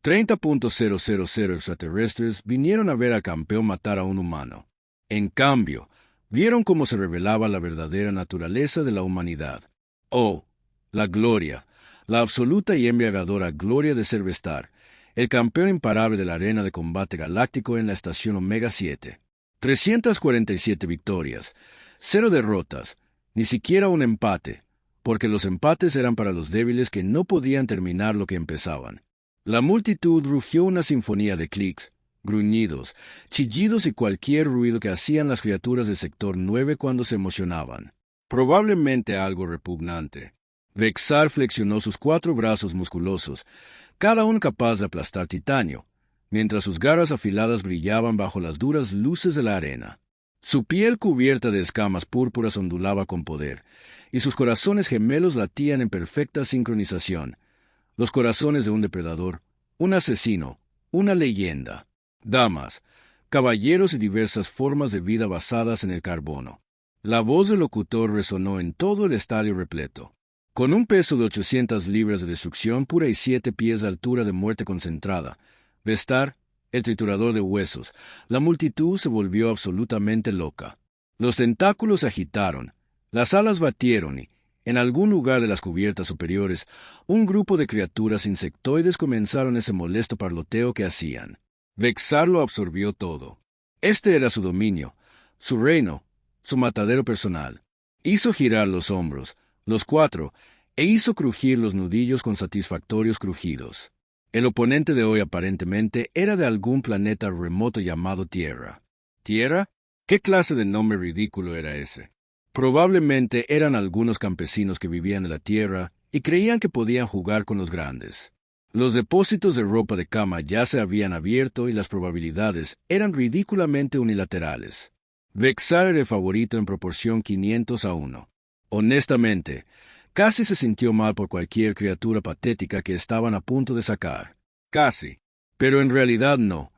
30.000 extraterrestres vinieron a ver al campeón matar a un humano. En cambio, vieron cómo se revelaba la verdadera naturaleza de la humanidad. Oh, la gloria, la absoluta y embriagadora gloria de ser Vestar, el campeón imparable de la arena de combate galáctico en la estación Omega 7. 347 victorias, 0 derrotas, ni siquiera un empate, porque los empates eran para los débiles que no podían terminar lo que empezaban. La multitud rugió una sinfonía de clics, gruñidos, chillidos y cualquier ruido que hacían las criaturas del sector 9 cuando se emocionaban. Probablemente algo repugnante. Vexar flexionó sus 4 brazos musculosos, cada uno capaz de aplastar titanio, mientras sus garras afiladas brillaban bajo las duras luces de la arena. Su piel cubierta de escamas púrpuras ondulaba con poder, y sus corazones gemelos latían en perfecta sincronización. Los corazones de un depredador, un asesino, una leyenda. Damas, caballeros y diversas formas de vida basadas en el carbono. La voz del locutor resonó en todo el estadio repleto. Con un peso de 800 libras de destrucción pura y 7 pies de altura de muerte concentrada, Vestar, el triturador de huesos, la multitud se volvió absolutamente loca. Los tentáculos se agitaron, las alas batieron y, en algún lugar de las cubiertas superiores, un grupo de criaturas insectoides comenzaron ese molesto parloteo que hacían. Vexar lo absorbió todo. Este era su dominio, su reino, su matadero personal. Hizo girar los hombros, los 4, e hizo crujir los nudillos con satisfactorios crujidos. El oponente de hoy aparentemente era de algún planeta remoto llamado Tierra. ¿Tierra? ¿Qué clase de nombre ridículo era ese? Probablemente eran algunos campesinos que vivían en la Tierra y creían que podían jugar con los grandes. Los depósitos de ropa de cama ya se habían abierto y las probabilidades eran ridículamente unilaterales. Vexar era el favorito en proporción 500-1. Honestamente, casi se sintió mal por cualquier criatura patética que estaban a punto de sacar. Casi. Pero en realidad no,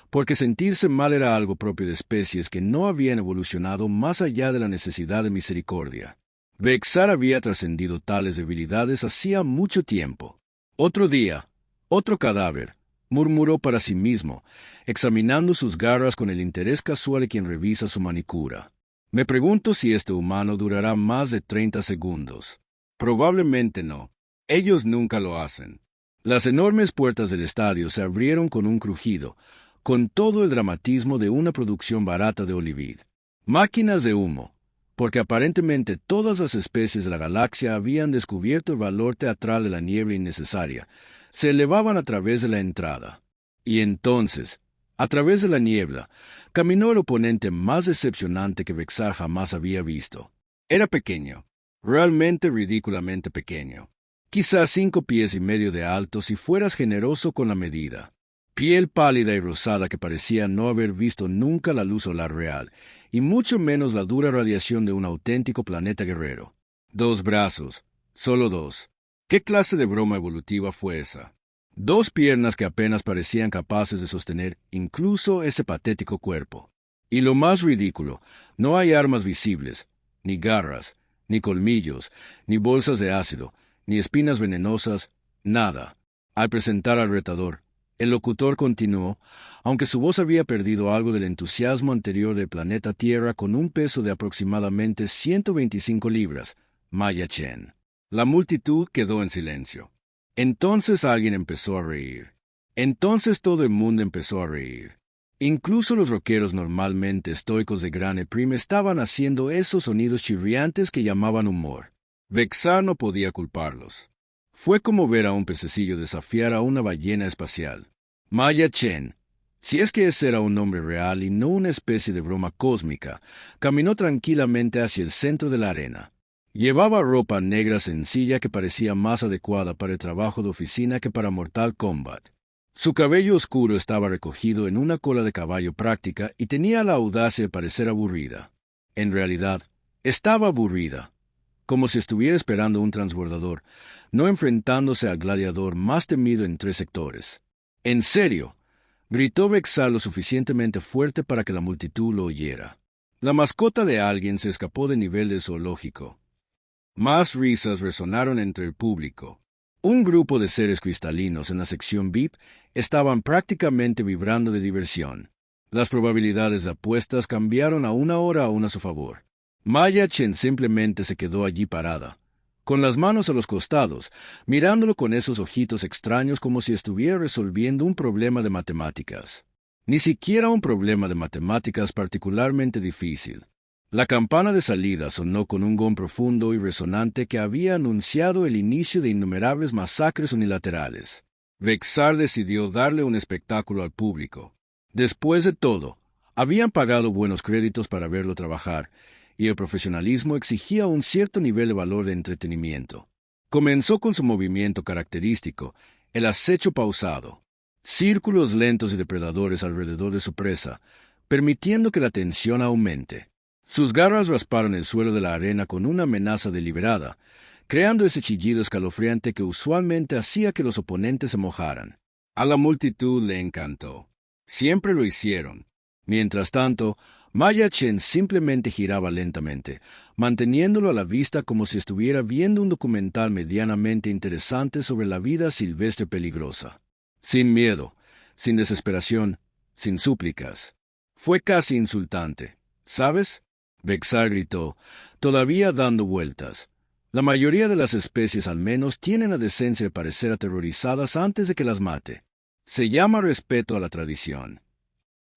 porque sentirse mal era algo propio de especies que no habían evolucionado más allá de la necesidad de misericordia. Vexar había trascendido tales debilidades hacía mucho tiempo. Otro día, otro cadáver, murmuró para sí mismo, examinando sus garras con el interés casual de quien revisa su manicura. Me pregunto si este humano durará más de 30 segundos. Probablemente no. Ellos nunca lo hacen. Las enormes puertas del estadio se abrieron con un crujido, con todo el dramatismo de una producción barata de Hollywood. Máquinas de humo, porque aparentemente todas las especies de la galaxia habían descubierto el valor teatral de la niebla innecesaria, se elevaban a través de la entrada. Y entonces, a través de la niebla, caminó el oponente más decepcionante que Vexar jamás había visto. Era pequeño, realmente ridículamente pequeño. Quizás 5 pies y medio de alto si fueras generoso con la medida. Piel pálida y rosada que parecía no haber visto nunca la luz solar real, y mucho menos la dura radiación de un auténtico planeta guerrero. 2 brazos, solo 2. ¿Qué clase de broma evolutiva fue esa? 2 piernas que apenas parecían capaces de sostener incluso ese patético cuerpo. Y lo más ridículo, no hay armas visibles, ni garras, ni colmillos, ni bolsas de ácido, ni espinas venenosas, nada. Al presentar al retador, el locutor continuó, aunque su voz había perdido algo del entusiasmo anterior del planeta Tierra con un peso de aproximadamente 125 libras, Maya Chen. La multitud quedó en silencio. Entonces alguien empezó a reír. Entonces todo el mundo empezó a reír. Incluso los rockeros normalmente estoicos de Grane Prim estaban haciendo esos sonidos chirriantes que llamaban humor. Vexar no podía culparlos. Fue como ver a un pececillo desafiar a una ballena espacial. Maya Chen, si es que ese era un nombre real y no una especie de broma cósmica, caminó tranquilamente hacia el centro de la arena. Llevaba ropa negra sencilla que parecía más adecuada para el trabajo de oficina que para Mortal Kombat. Su cabello oscuro estaba recogido en una cola de caballo práctica y tenía la audacia de parecer aburrida. En realidad, estaba aburrida, como si estuviera esperando un transbordador, no enfrentándose al gladiador más temido en 3 sectores. «En serio», gritó Vexar lo suficientemente fuerte para que la multitud lo oyera. La mascota de alguien se escapó del nivel del zoológico. Más risas resonaron entre el público. Un grupo de seres cristalinos en la sección VIP estaban prácticamente vibrando de diversión. Las probabilidades de apuestas cambiaron a una a su favor. Maya Chen simplemente se quedó allí parada, con las manos a los costados, mirándolo con esos ojitos extraños como si estuviera resolviendo un problema de matemáticas. Ni siquiera un problema de matemáticas particularmente difícil. La campana de salida sonó con un gong profundo y resonante que había anunciado el inicio de innumerables masacres unilaterales. Vexar decidió darle un espectáculo al público. Después de todo, habían pagado buenos créditos para verlo trabajar, y el profesionalismo exigía un cierto nivel de valor de entretenimiento. Comenzó con su movimiento característico, el acecho pausado, círculos lentos y depredadores alrededor de su presa, permitiendo que la tensión aumente. Sus garras rasparon el suelo de la arena con una amenaza deliberada, creando ese chillido escalofriante que usualmente hacía que los oponentes se mojaran. A la multitud le encantó. Siempre lo hicieron. Mientras tanto, Maya Chen simplemente giraba lentamente, manteniéndolo a la vista como si estuviera viendo un documental medianamente interesante sobre la vida silvestre peligrosa. Sin miedo, sin desesperación, sin súplicas. Fue casi insultante. ¿Sabes? Vexar gritó, todavía dando vueltas. La mayoría de las especies al menos tienen la decencia de parecer aterrorizadas antes de que las mate. Se llama respeto a la tradición.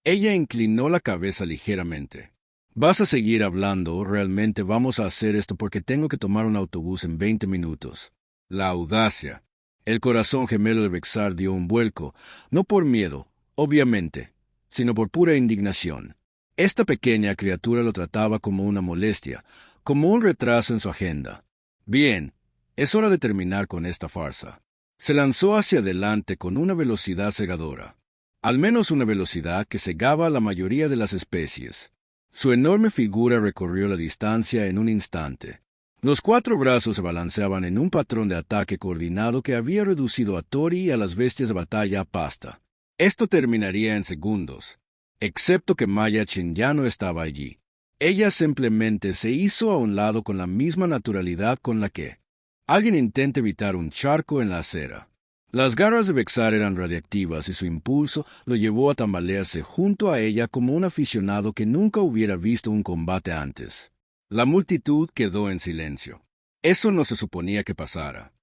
Ella inclinó la cabeza ligeramente. ¿Vas a seguir hablando o realmente vamos a hacer esto porque tengo que tomar un autobús en 20 minutos? La audacia. El corazón gemelo de Vexar dio un vuelco, no por miedo, obviamente, sino por pura indignación. Esta pequeña criatura lo trataba como una molestia, como un retraso en su agenda. Bien, es hora de terminar con esta farsa. Se lanzó hacia adelante con una velocidad cegadora. Al menos una velocidad que cegaba a la mayoría de las especies. Su enorme figura recorrió la distancia en un instante. Los 4 brazos se balanceaban en un patrón de ataque coordinado que había reducido a Tori y a las bestias de batalla a pasta. Esto terminaría en segundos, excepto que Maya Chen ya no estaba allí. Ella simplemente se hizo a un lado con la misma naturalidad con la que alguien intenta evitar un charco en la acera. Las garras de Vexar eran radiactivas y su impulso lo llevó a tambalearse junto a ella como un aficionado que nunca hubiera visto un combate antes. La multitud quedó en silencio. Eso no se suponía que pasara.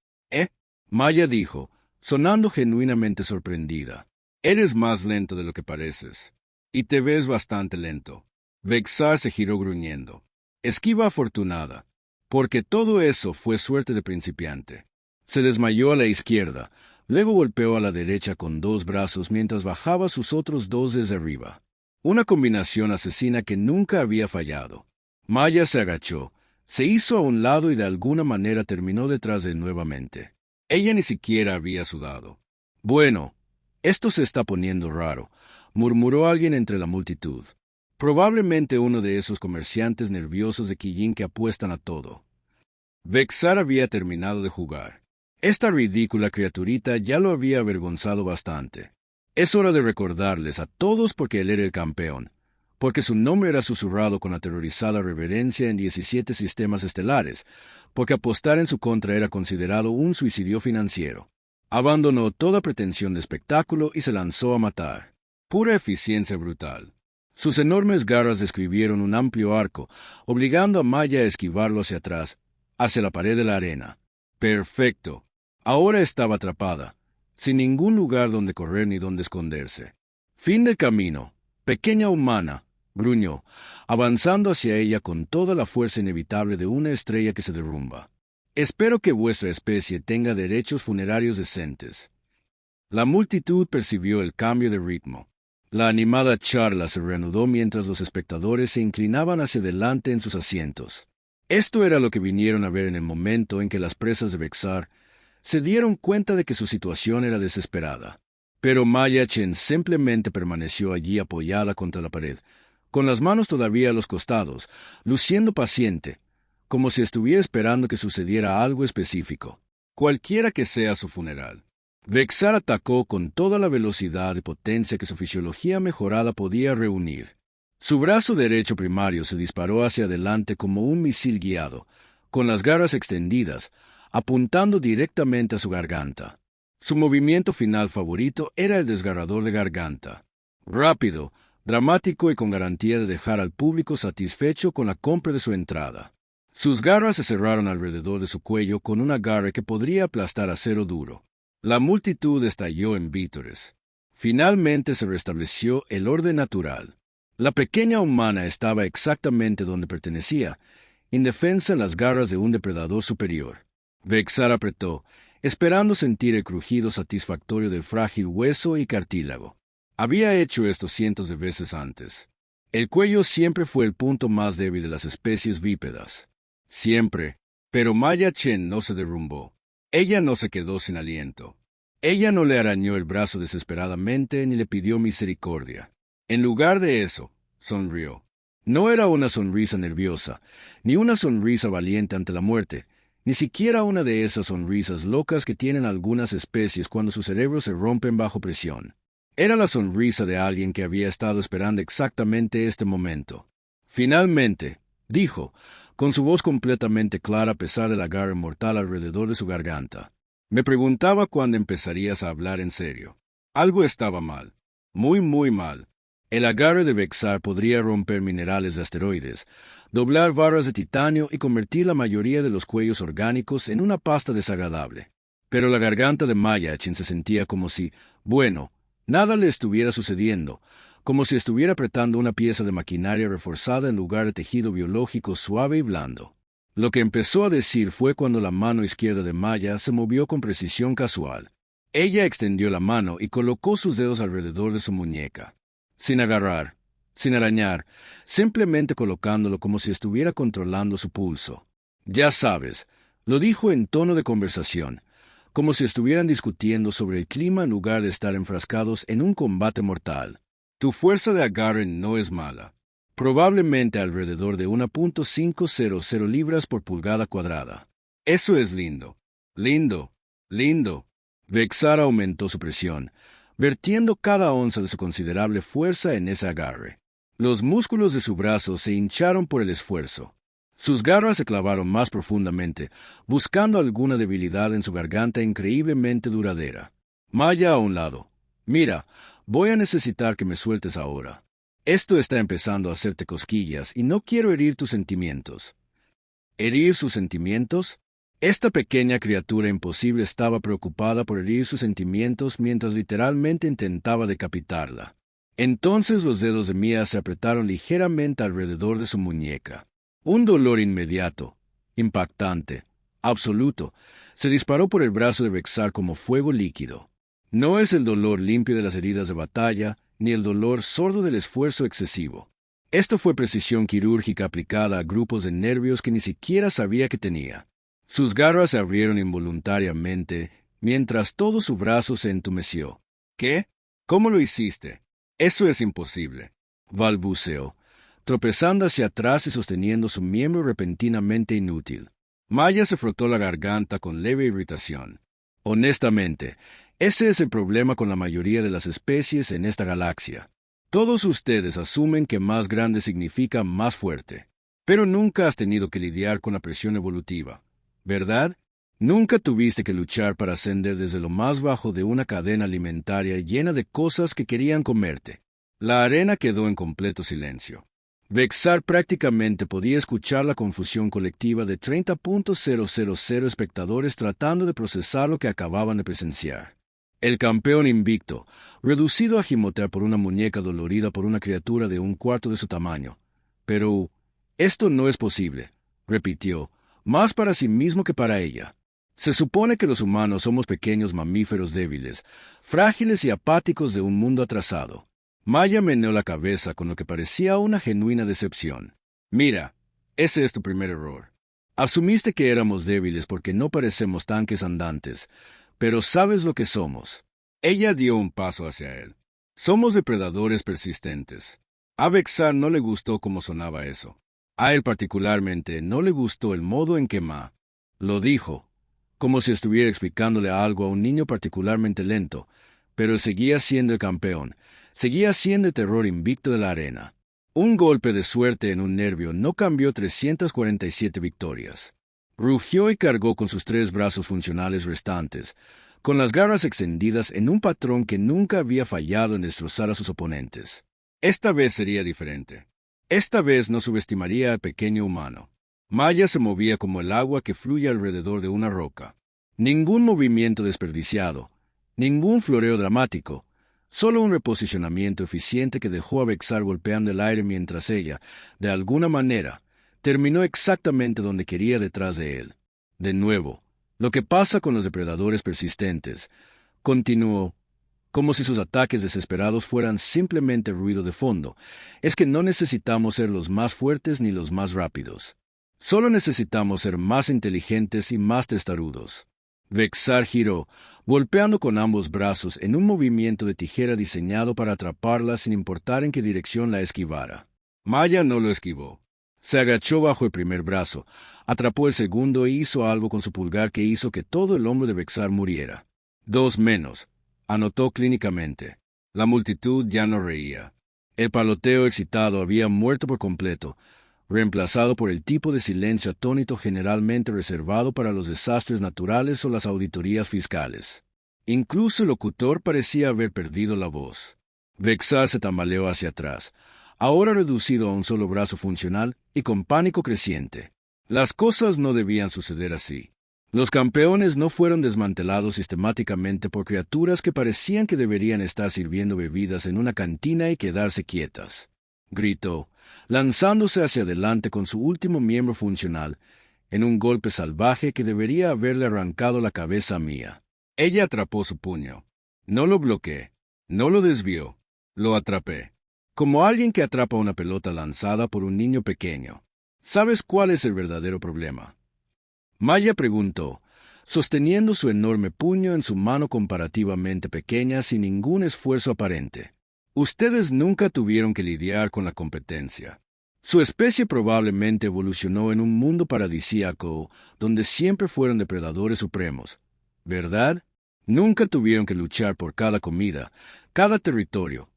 Maya dijo, sonando genuinamente sorprendida. Eres más lento de lo que pareces. Y te ves bastante lento. Vexar se giró gruñendo. Esquiva afortunada, porque todo eso fue suerte de principiante. Se desmayó a la izquierda, luego golpeó a la derecha con 2 brazos mientras bajaba sus otros 2 desde arriba. Una combinación asesina que nunca había fallado. Maya se agachó, se hizo a un lado y de alguna manera terminó detrás de él nuevamente. Ella ni siquiera había sudado. Bueno, esto se está poniendo raro, murmuró alguien entre la multitud. Probablemente uno de esos comerciantes nerviosos de Quillín que apuestan a todo. Vexar había terminado de jugar. Esta ridícula criaturita ya lo había avergonzado bastante. Es hora de recordarles a todos porque él era el campeón, porque su nombre era susurrado con aterrorizada reverencia en 17 sistemas estelares, porque apostar en su contra era considerado un suicidio financiero. Abandonó toda pretensión de espectáculo y se lanzó a matar. Pura eficiencia brutal. Sus enormes garras describieron un amplio arco, obligando a Maya a esquivarlo hacia atrás, hacia la pared de la arena. Perfecto. Ahora estaba atrapada, sin ningún lugar donde correr ni donde esconderse. Fin del camino. Pequeña humana, gruñó, avanzando hacia ella con toda la fuerza inevitable de una estrella que se derrumba. Espero que vuestra especie tenga derechos funerarios decentes. La multitud percibió el cambio de ritmo. La animada charla se reanudó mientras los espectadores se inclinaban hacia adelante en sus asientos. Esto era lo que vinieron a ver en el momento en que las presas de Vexar se dieron cuenta de que su situación era desesperada. Pero Maya Chen simplemente permaneció allí apoyada contra la pared, con las manos todavía a los costados, luciendo paciente, como si estuviera esperando que sucediera algo específico, cualquiera que sea su funeral. Vexar atacó con toda la velocidad y potencia que su fisiología mejorada podía reunir. Su brazo derecho primario se disparó hacia adelante como un misil guiado, con las garras extendidas, apuntando directamente a su garganta. Su movimiento final favorito era el desgarrador de garganta. Rápido, dramático y con garantía de dejar al público satisfecho con la compra de su entrada. Sus garras se cerraron alrededor de su cuello con un agarre que podría aplastar acero duro. La multitud estalló en vítores. Finalmente se restableció el orden natural. La pequeña humana estaba exactamente donde pertenecía, indefensa en las garras de un depredador superior. Vexar apretó, esperando sentir el crujido satisfactorio del frágil hueso y cartílago. Había hecho esto cientos de veces antes. El cuello siempre fue el punto más débil de las especies bípedas. Siempre. Pero Maya Chen no se derrumbó. Ella no se quedó sin aliento. Ella no le arañó el brazo desesperadamente ni le pidió misericordia. En lugar de eso, sonrió. No era una sonrisa nerviosa, ni una sonrisa valiente ante la muerte, ni siquiera una de esas sonrisas locas que tienen algunas especies cuando sus cerebros se rompen bajo presión. Era la sonrisa de alguien que había estado esperando exactamente este momento. Finalmente, dijo, con su voz completamente clara a pesar del agarre mortal alrededor de su garganta. Me preguntaba cuándo empezarías a hablar en serio. Algo estaba mal. Muy, muy mal. El agarre de Vexar podría romper minerales de asteroides, doblar barras de titanio y convertir la mayoría de los cuellos orgánicos en una pasta desagradable. Pero la garganta de Maya Chen se sentía como si, bueno, nada le estuviera sucediendo, como si estuviera apretando una pieza de maquinaria reforzada en lugar de tejido biológico suave y blando. Lo que empezó a decir fue cuando la mano izquierda de Maya se movió con precisión casual. Ella extendió la mano y colocó sus dedos alrededor de su muñeca. Sin agarrar, sin arañar, simplemente colocándolo como si estuviera controlando su pulso. Ya sabes, lo dijo en tono de conversación, como si estuvieran discutiendo sobre el clima en lugar de estar enfrascados en un combate mortal. Tu fuerza de agarre no es mala. Probablemente alrededor de 1.500 libras por pulgada cuadrada. Eso es lindo. Lindo. Lindo. Vexar aumentó su presión, vertiendo cada onza de su considerable fuerza en ese agarre. Los músculos de su brazo se hincharon por el esfuerzo. Sus garras se clavaron más profundamente, buscando alguna debilidad en su garganta increíblemente duradera. Maya a un lado. Mira, voy a necesitar que me sueltes ahora. Esto está empezando a hacerte cosquillas y no quiero herir tus sentimientos. ¿Herir sus sentimientos? Esta pequeña criatura imposible estaba preocupada por herir sus sentimientos mientras literalmente intentaba decapitarla. Entonces los dedos de Mia se apretaron ligeramente alrededor de su muñeca. Un dolor inmediato, impactante, absoluto, se disparó por el brazo de Vexar como fuego líquido. No es el dolor limpio de las heridas de batalla, ni el dolor sordo del esfuerzo excesivo. Esto fue precisión quirúrgica aplicada a grupos de nervios que ni siquiera sabía que tenía. Sus garras se abrieron involuntariamente, mientras todo su brazo se entumeció. ¿Qué? ¿Cómo lo hiciste? Eso es imposible, balbuceó, tropezando hacia atrás y sosteniendo su miembro repentinamente inútil. Maya se frotó la garganta con leve irritación. Honestamente, ese es el problema con la mayoría de las especies en esta galaxia. Todos ustedes asumen que más grande significa más fuerte, pero nunca has tenido que lidiar con la presión evolutiva, ¿verdad? Nunca tuviste que luchar para ascender desde lo más bajo de una cadena alimentaria llena de cosas que querían comerte. La arena quedó en completo silencio. Vexar prácticamente podía escuchar la confusión colectiva de 30.000 espectadores tratando de procesar lo que acababan de presenciar. El campeón invicto, reducido a gimotear por una muñeca dolorida por una criatura de un cuarto de su tamaño. Pero, esto no es posible, repitió, más para sí mismo que para ella. Se supone que los humanos somos pequeños mamíferos débiles, frágiles y apáticos de un mundo atrasado. Maya meneó la cabeza con lo que parecía una genuina decepción. Mira, ese es tu primer error. Asumiste que éramos débiles porque no parecemos tanques andantes, pero sabes lo que somos. Ella dio un paso hacia él. Somos depredadores persistentes. A Vexar no le gustó cómo sonaba eso. A él particularmente no le gustó el modo en que Ma lo dijo, como si estuviera explicándole algo a un niño particularmente lento, pero seguía siendo el campeón, seguía siendo el terror invicto de la arena. Un golpe de suerte en un nervio no cambió 347 victorias. Rugió y cargó con sus 3 brazos funcionales restantes, con las garras extendidas en un patrón que nunca había fallado en destrozar a sus oponentes. Esta vez sería diferente. Esta vez no subestimaría al pequeño humano. Maya se movía como el agua que fluye alrededor de una roca. Ningún movimiento desperdiciado, ningún floreo dramático, solo un reposicionamiento eficiente que dejó a Vexar golpeando el aire mientras ella, de alguna manera, terminó exactamente donde quería detrás de él. De nuevo, lo que pasa con los depredadores persistentes, continuó, como si sus ataques desesperados fueran simplemente ruido de fondo, es que no necesitamos ser los más fuertes ni los más rápidos. Solo necesitamos ser más inteligentes y más testarudos. Vexar giró, golpeando con ambos brazos en un movimiento de tijera diseñado para atraparla sin importar en qué dirección la esquivara. Maya no lo esquivó. Se agachó bajo el primer brazo, atrapó el segundo e hizo algo con su pulgar que hizo que todo el hombro de Vexar muriera. 2 menos, anotó clínicamente. La multitud ya no reía. El paloteo excitado había muerto por completo, reemplazado por el tipo de silencio atónito generalmente reservado para los desastres naturales o las auditorías fiscales. Incluso el locutor parecía haber perdido la voz. Vexar se tambaleó hacia atrás, ahora reducido a un solo brazo funcional y con pánico creciente. Las cosas no debían suceder así. Los campeones no fueron desmantelados sistemáticamente por criaturas que parecían que deberían estar sirviendo bebidas en una cantina y quedarse quietas. Gritó, lanzándose hacia adelante con su último miembro funcional, en un golpe salvaje que debería haberle arrancado la cabeza a Mia. Ella atrapó su puño. No lo bloqueé, no lo desvió, lo atrapé. Como alguien que atrapa una pelota lanzada por un niño pequeño. ¿Sabes cuál es el verdadero problema? Maya preguntó, sosteniendo su enorme puño en su mano comparativamente pequeña sin ningún esfuerzo aparente. Ustedes nunca tuvieron que lidiar con la competencia. Su especie probablemente evolucionó en un mundo paradisíaco donde siempre fueron depredadores supremos, ¿verdad? Nunca tuvieron que luchar por cada comida, cada territorio,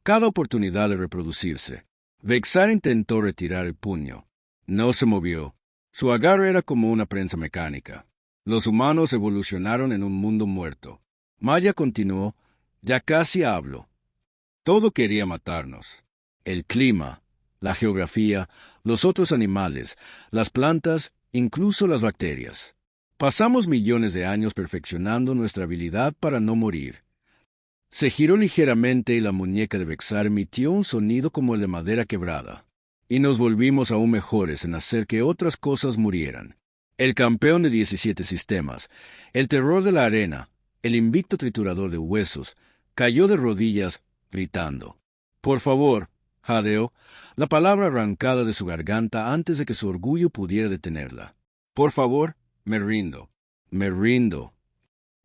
cada oportunidad de reproducirse. Vexar intentó retirar el puño. No se movió. Su agarre era como una prensa mecánica. Los humanos evolucionaron en un mundo muerto. Maya continuó, ya casi hablo. Todo quería matarnos. El clima, la geografía, los otros animales, las plantas, incluso las bacterias. Pasamos millones de años perfeccionando nuestra habilidad para no morir. Se giró ligeramente y la muñeca de Vexar emitió un sonido como el de madera quebrada. Y nos volvimos aún mejores en hacer que otras cosas murieran. El campeón de 17 sistemas, el terror de la arena, el invicto triturador de huesos, cayó de rodillas, gritando. Por favor, jadeó, la palabra arrancada de su garganta antes de que su orgullo pudiera detenerla. Por favor, me rindo. Me rindo.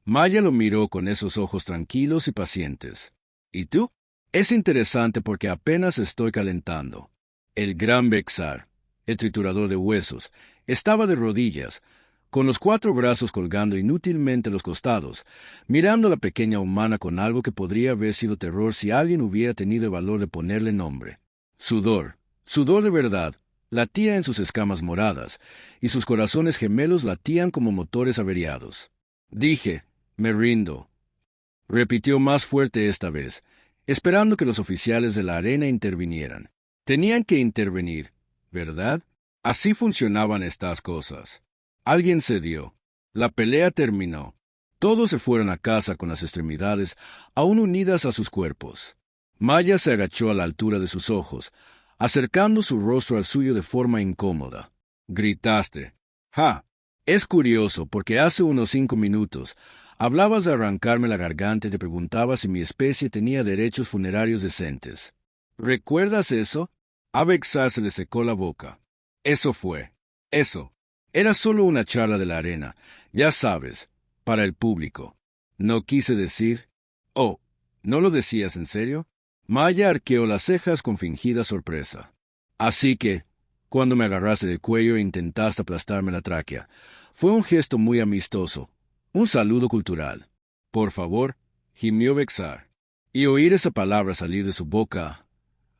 Maya lo miró con esos ojos tranquilos y pacientes. ¿Y tú? Es interesante porque apenas estoy calentando. El gran Vexar, el triturador de huesos, estaba de rodillas, con los 4 brazos colgando inútilmente a los costados, mirando a la pequeña humana con algo que podría haber sido terror si alguien hubiera tenido el valor de ponerle nombre. Sudor, sudor de verdad, latía en sus escamas moradas, y sus corazones gemelos latían como motores averiados. Dije, me rindo. Repitió más fuerte esta vez, esperando que los oficiales de la arena intervinieran. Tenían que intervenir, ¿verdad? Así funcionaban estas cosas. Alguien cedió. La pelea terminó. Todos se fueron a casa con las extremidades aún unidas a sus cuerpos. Maya se agachó a la altura de sus ojos, acercando su rostro al suyo de forma incómoda. Gritaste. ¡Ja! Es curioso porque hace unos 5 minutos hablabas de arrancarme la garganta y te preguntabas si mi especie tenía derechos funerarios decentes. ¿Recuerdas eso? A Vexar se le secó la boca. Eso fue. Eso. Era solo una charla de la arena, ya sabes, para el público. No quise decir... Oh, ¿no lo decías en serio? Maya arqueó las cejas con fingida sorpresa. Así que, cuando me agarraste del cuello e intentaste aplastarme la tráquea, fue un gesto muy amistoso, un saludo cultural. Por favor, gimió Vexar. Y oír esa palabra salir de su boca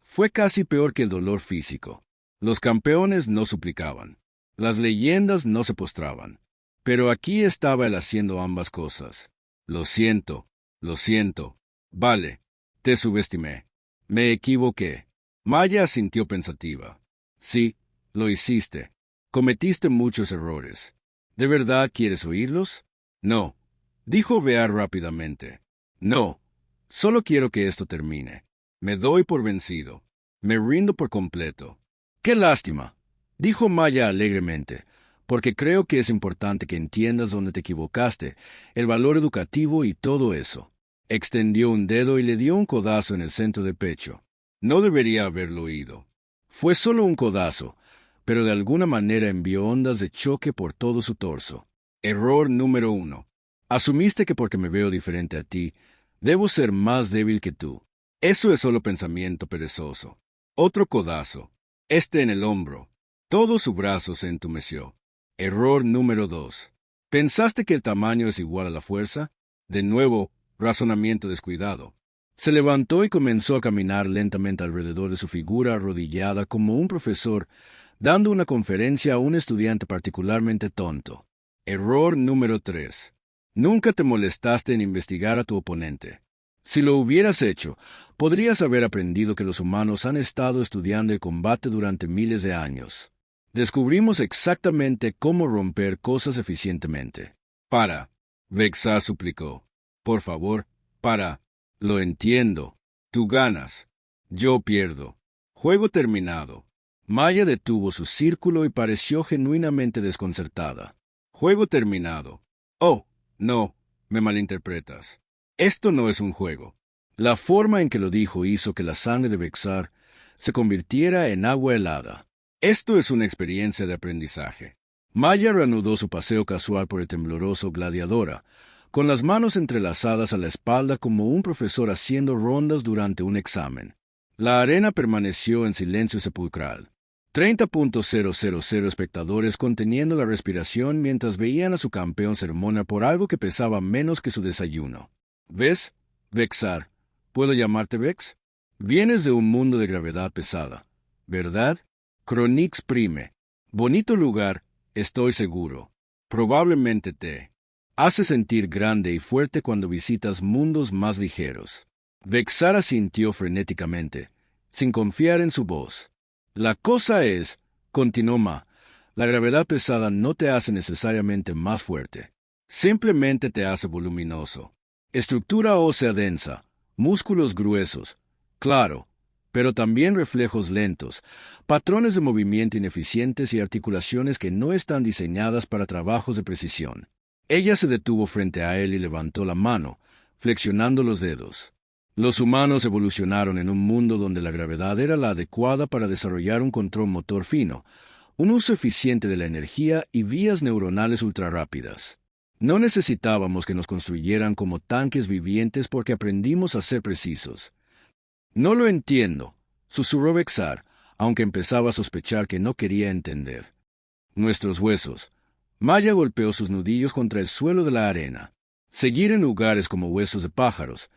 fue casi peor que el dolor físico. Los campeones no suplicaban. Las leyendas no se postraban. Pero aquí estaba él haciendo ambas cosas. Lo siento, lo siento. Vale, te subestimé. Me equivoqué. Maya asintió pensativa. Sí, lo hiciste. Cometiste muchos errores. ¿De verdad quieres oírlos? No, dijo Bear rápidamente. No, solo quiero que esto termine. Me doy por vencido. Me rindo por completo. ¡Qué lástima!, dijo Maya alegremente, porque creo que es importante que entiendas dónde te equivocaste, el valor educativo y todo eso. Extendió un dedo y le dio un codazo en el centro del pecho. No debería haberlo oído. Fue solo un codazo, pero de alguna manera envió ondas de choque por todo su torso. Error número 1. Asumiste que porque me veo diferente a ti, debo ser más débil que tú. Eso es solo pensamiento perezoso. Otro codazo, este en el hombro. Todo su brazo se entumeció. Error número 2. ¿Pensaste que el tamaño es igual a la fuerza? De nuevo, razonamiento descuidado. Se levantó y comenzó a caminar lentamente alrededor de su figura arrodillada como un profesor dando una conferencia a un estudiante particularmente tonto. Error número 3. Nunca te molestaste en investigar a tu oponente. Si lo hubieras hecho, podrías haber aprendido que los humanos han estado estudiando el combate durante miles de años. Descubrimos exactamente cómo romper cosas eficientemente. Para, Vexar suplicó. Por favor, para. Lo entiendo. Tú ganas. Yo pierdo. Juego terminado. Maya detuvo su círculo y pareció genuinamente desconcertada. Juego terminado. Oh, no, me malinterpretas. Esto no es un juego. La forma en que lo dijo hizo que la sangre de Vexar se convirtiera en agua helada. Esto es una experiencia de aprendizaje. Maya reanudó su paseo casual por el tembloroso Gladiadora, con las manos entrelazadas a la espalda como un profesor haciendo rondas durante un examen. La arena permaneció en silencio sepulcral. 30.000 espectadores conteniendo la respiración mientras veían a su campeón sermonar por algo que pesaba menos que su desayuno. ¿Ves, Vexar? ¿Puedo llamarte Vex? Vienes de un mundo de gravedad pesada, ¿verdad? Cronix Prime. Bonito lugar, estoy seguro. Probablemente te hace sentir grande y fuerte cuando visitas mundos más ligeros. Vexar asintió frenéticamente, sin confiar en su voz. La cosa es, continuó Ma, la gravedad pesada no te hace necesariamente más fuerte. Simplemente te hace voluminoso. Estructura ósea densa, músculos gruesos, claro, pero también reflejos lentos, patrones de movimiento ineficientes y articulaciones que no están diseñadas para trabajos de precisión. Ella se detuvo frente a él y levantó la mano, flexionando los dedos. Los humanos evolucionaron en un mundo donde la gravedad era la adecuada para desarrollar un control motor fino, un uso eficiente de la energía y vías neuronales ultrarrápidas. No necesitábamos que nos construyeran como tanques vivientes porque aprendimos a ser precisos. No lo entiendo, susurró Vexar, aunque empezaba a sospechar que no quería entender. Nuestros huesos. Maya golpeó sus nudillos contra el suelo de la arena. Seguir en lugares como huesos de pájaros,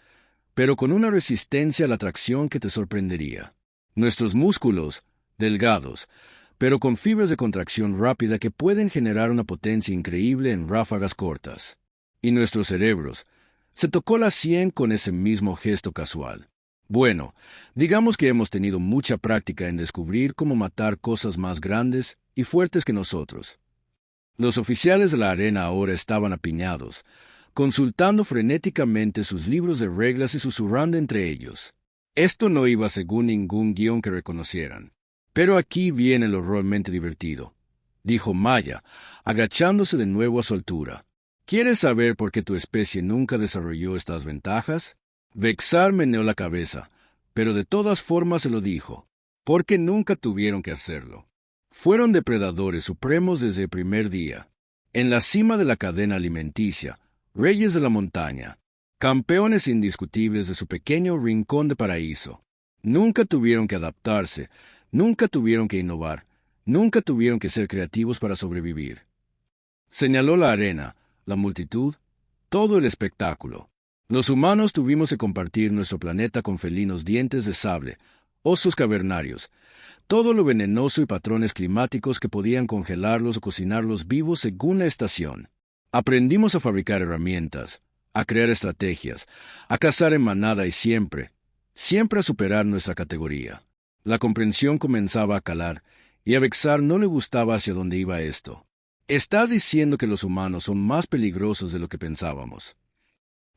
pero con una resistencia a la tracción que te sorprendería. Nuestros músculos, delgados, pero con fibras de contracción rápida que pueden generar una potencia increíble en ráfagas cortas. Y nuestros cerebros. Se tocó la sien con ese mismo gesto casual. Bueno, digamos que hemos tenido mucha práctica en descubrir cómo matar cosas más grandes y fuertes que nosotros. Los oficiales de la arena ahora estaban apiñados, consultando frenéticamente sus libros de reglas y susurrando entre ellos. Esto no iba según ningún guión que reconocieran. Pero aquí viene lo realmente divertido, dijo Maya, agachándose de nuevo a su altura. ¿Quieres saber por qué tu especie nunca desarrolló estas ventajas? Vexar meneó la cabeza, pero de todas formas se lo dijo, porque nunca tuvieron que hacerlo. Fueron depredadores supremos desde el primer día, en la cima de la cadena alimenticia, reyes de la montaña, campeones indiscutibles de su pequeño rincón de paraíso. Nunca tuvieron que adaptarse, nunca tuvieron que innovar, nunca tuvieron que ser creativos para sobrevivir. Señaló la arena, la multitud, todo el espectáculo. Los humanos tuvimos que compartir nuestro planeta con felinos dientes de sable, osos cavernarios, todo lo venenoso y patrones climáticos que podían congelarlos o cocinarlos vivos según la estación. Aprendimos a fabricar herramientas, a crear estrategias, a cazar en manada y siempre a superar nuestra categoría. La comprensión comenzaba a calar, y a Vexar no le gustaba hacia dónde iba esto. Estás diciendo que los humanos son más peligrosos de lo que pensábamos.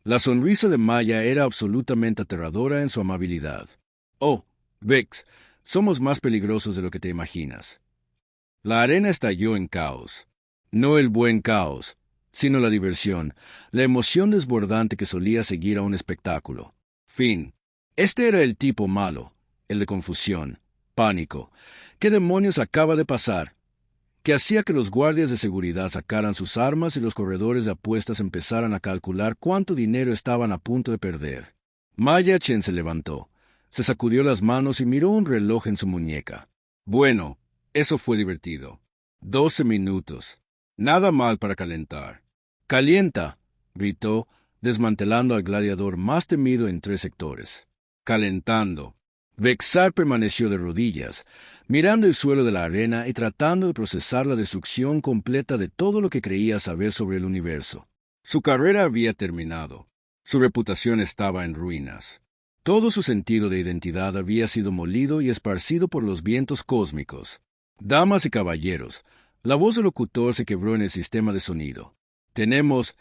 La sonrisa de Maya era absolutamente aterradora en su amabilidad. Oh, Vex, somos más peligrosos de lo que te imaginas. La arena estalló en caos. No el buen caos, sino la diversión, la emoción desbordante que solía seguir a un espectáculo. Fin. Este era el tipo malo, el de confusión, pánico. ¿Qué demonios acaba de pasar? Que hacía que los guardias de seguridad sacaran sus armas y los corredores de apuestas empezaran a calcular cuánto dinero estaban a punto de perder. Maya Chen se levantó, se sacudió las manos y miró un reloj en su muñeca. Bueno, eso fue divertido. 12 minutos. Nada mal para calentar. ¡Calienta!, gritó, desmantelando al gladiador más temido en 3 sectores. Calentando. Vexar permaneció de rodillas, mirando el suelo de la arena y tratando de procesar la destrucción completa de todo lo que creía saber sobre el universo. Su carrera había terminado. Su reputación estaba en ruinas. Todo su sentido de identidad había sido molido y esparcido por los vientos cósmicos. Damas y caballeros, la voz del locutor se quebró en el sistema de sonido. Tenemos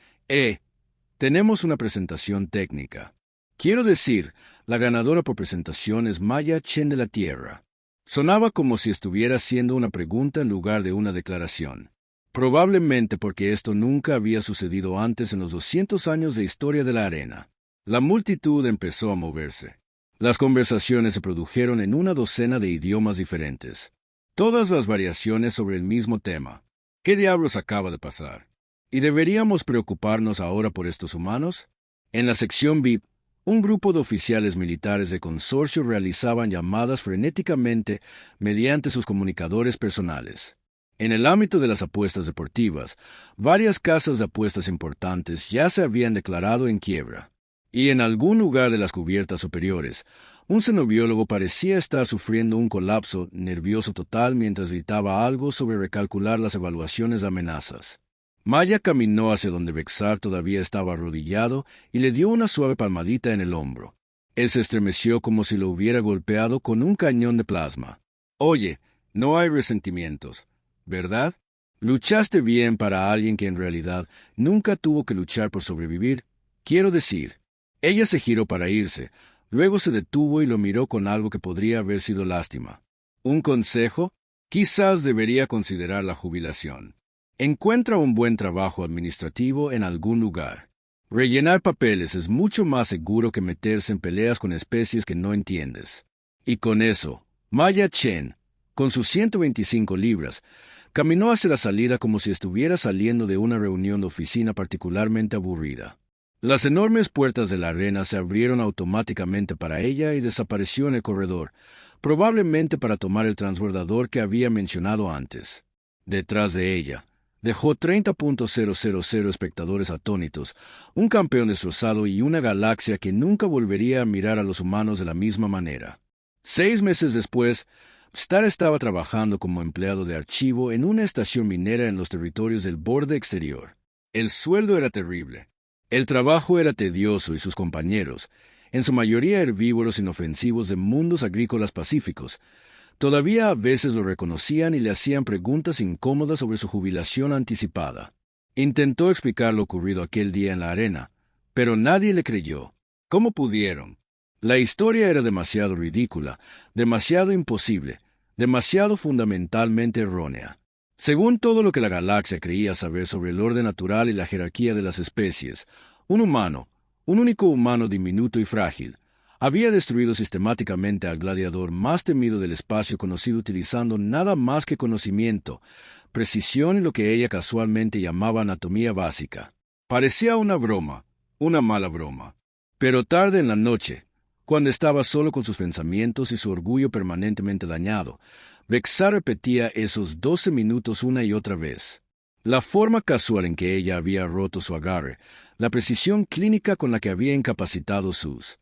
una presentación técnica. Quiero decir, la ganadora por presentación es Maya Chen de la Tierra. Sonaba como si estuviera haciendo una pregunta en lugar de una declaración. Probablemente porque esto nunca había sucedido antes en los 200 años de historia de la arena. La multitud empezó a moverse. Las conversaciones se produjeron en una docena de idiomas diferentes. Todas las variaciones sobre el mismo tema. ¿Qué diablos acaba de pasar? ¿Y deberíamos preocuparnos ahora por estos humanos? En la sección VIP, un grupo de oficiales militares de consorcio realizaban llamadas frenéticamente mediante sus comunicadores personales. En el ámbito de las apuestas deportivas, varias casas de apuestas importantes ya se habían declarado en quiebra. Y en algún lugar de las cubiertas superiores, un xenobiólogo parecía estar sufriendo un colapso nervioso total mientras gritaba algo sobre recalcular las evaluaciones de amenazas. Maya caminó hacia donde Vexar todavía estaba arrodillado y le dio una suave palmadita en el hombro. Él se estremeció como si lo hubiera golpeado con un cañón de plasma. Oye, no hay resentimientos, ¿verdad? Luchaste bien para alguien que en realidad nunca tuvo que luchar por sobrevivir. Quiero decir, ella se giró para irse, luego se detuvo y lo miró con algo que podría haber sido lástima. ¿Un consejo? Quizás debería considerar la jubilación. Encuentra un buen trabajo administrativo en algún lugar. Rellenar papeles es mucho más seguro que meterse en peleas con especies que no entiendes. Y con eso, Maya Chen, con sus 125 libras, caminó hacia la salida como si estuviera saliendo de una reunión de oficina particularmente aburrida. Las enormes puertas de la arena se abrieron automáticamente para ella y desapareció en el corredor, probablemente para tomar el transbordador que había mencionado antes. Detrás de ella, dejó 30.000 espectadores atónitos, un campeón destrozado y una galaxia que nunca volvería a mirar a los humanos de la misma manera. 6 meses después, Star estaba trabajando como empleado de archivo en una estación minera en los territorios del borde exterior. El sueldo era terrible. El trabajo era tedioso y sus compañeros, en su mayoría herbívoros inofensivos de mundos agrícolas pacíficos, todavía a veces lo reconocían y le hacían preguntas incómodas sobre su jubilación anticipada. Intentó explicar lo ocurrido aquel día en la arena, pero nadie le creyó. ¿Cómo pudieron? La historia era demasiado ridícula, demasiado imposible, demasiado fundamentalmente errónea. Según todo lo que la galaxia creía saber sobre el orden natural y la jerarquía de las especies, un humano, un único humano diminuto y frágil, había destruido sistemáticamente al gladiador más temido del espacio conocido utilizando nada más que conocimiento, precisión y lo que ella casualmente llamaba anatomía básica. Parecía una broma, una mala broma. Pero tarde en la noche, cuando estaba solo con sus pensamientos y su orgullo permanentemente dañado, Vexar repetía esos 12 minutos una y otra vez. La forma casual en que ella había roto su agarre, la precisión clínica con la que había incapacitado sus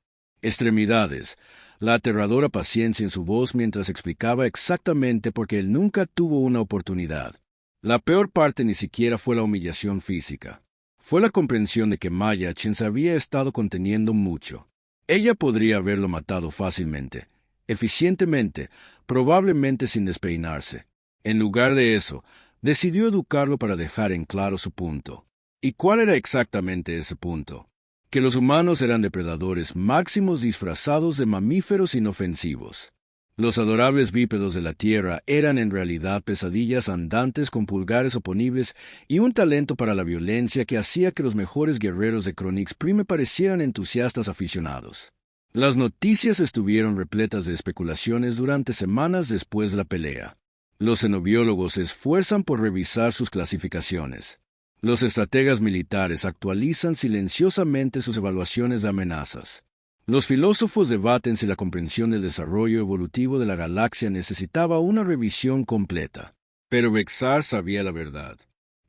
extremidades, la aterradora paciencia en su voz mientras explicaba exactamente por qué él nunca tuvo una oportunidad. La peor parte ni siquiera fue la humillación física. Fue la comprensión de que Maya Chen se había estado conteniendo mucho. Ella podría haberlo matado fácilmente, eficientemente, probablemente sin despeinarse. En lugar de eso, decidió educarlo para dejar en claro su punto. ¿Y cuál era exactamente ese punto? Que los humanos eran depredadores máximos disfrazados de mamíferos inofensivos. Los adorables bípedos de la Tierra eran en realidad pesadillas andantes con pulgares oponibles y un talento para la violencia que hacía que los mejores guerreros de Chronix Prime parecieran entusiastas aficionados. Las noticias estuvieron repletas de especulaciones durante semanas después de la pelea. Los xenobiólogos se esfuerzan por revisar sus clasificaciones. Los estrategas militares actualizan silenciosamente sus evaluaciones de amenazas. Los filósofos debaten si la comprensión del desarrollo evolutivo de la galaxia necesitaba una revisión completa. Pero Vexar sabía la verdad.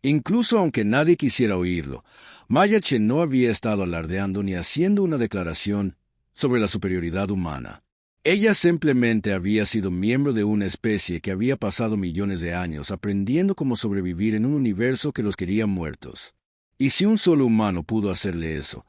Incluso aunque nadie quisiera oírlo, Maya Chen no había estado alardeando ni haciendo una declaración sobre la superioridad humana. Ella simplemente había sido miembro de una especie que había pasado millones de años aprendiendo cómo sobrevivir en un universo que los quería muertos. Y si un solo humano pudo hacerle eso,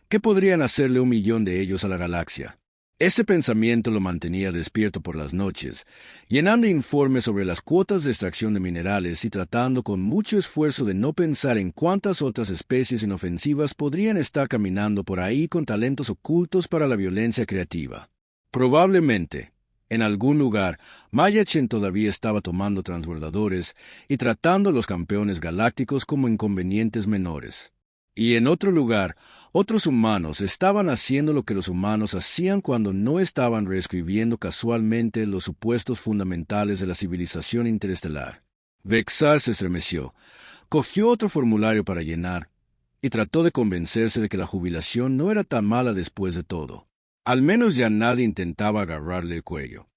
¿qué podrían hacerle 1 millón de ellos a la galaxia? Ese pensamiento lo mantenía despierto por las noches, llenando informes sobre las cuotas de extracción de minerales y tratando con mucho esfuerzo de no pensar en cuántas otras especies inofensivas podrían estar caminando por ahí con talentos ocultos para la violencia creativa. Probablemente, en algún lugar, Maya Chen todavía estaba tomando transbordadores y tratando a los campeones galácticos como inconvenientes menores. Y en otro lugar, otros humanos estaban haciendo lo que los humanos hacían cuando no estaban reescribiendo casualmente los supuestos fundamentales de la civilización interestelar. Vexar se estremeció, cogió otro formulario para llenar y trató de convencerse de que la jubilación no era tan mala después de todo. Al menos ya nadie intentaba agarrarle el cuello.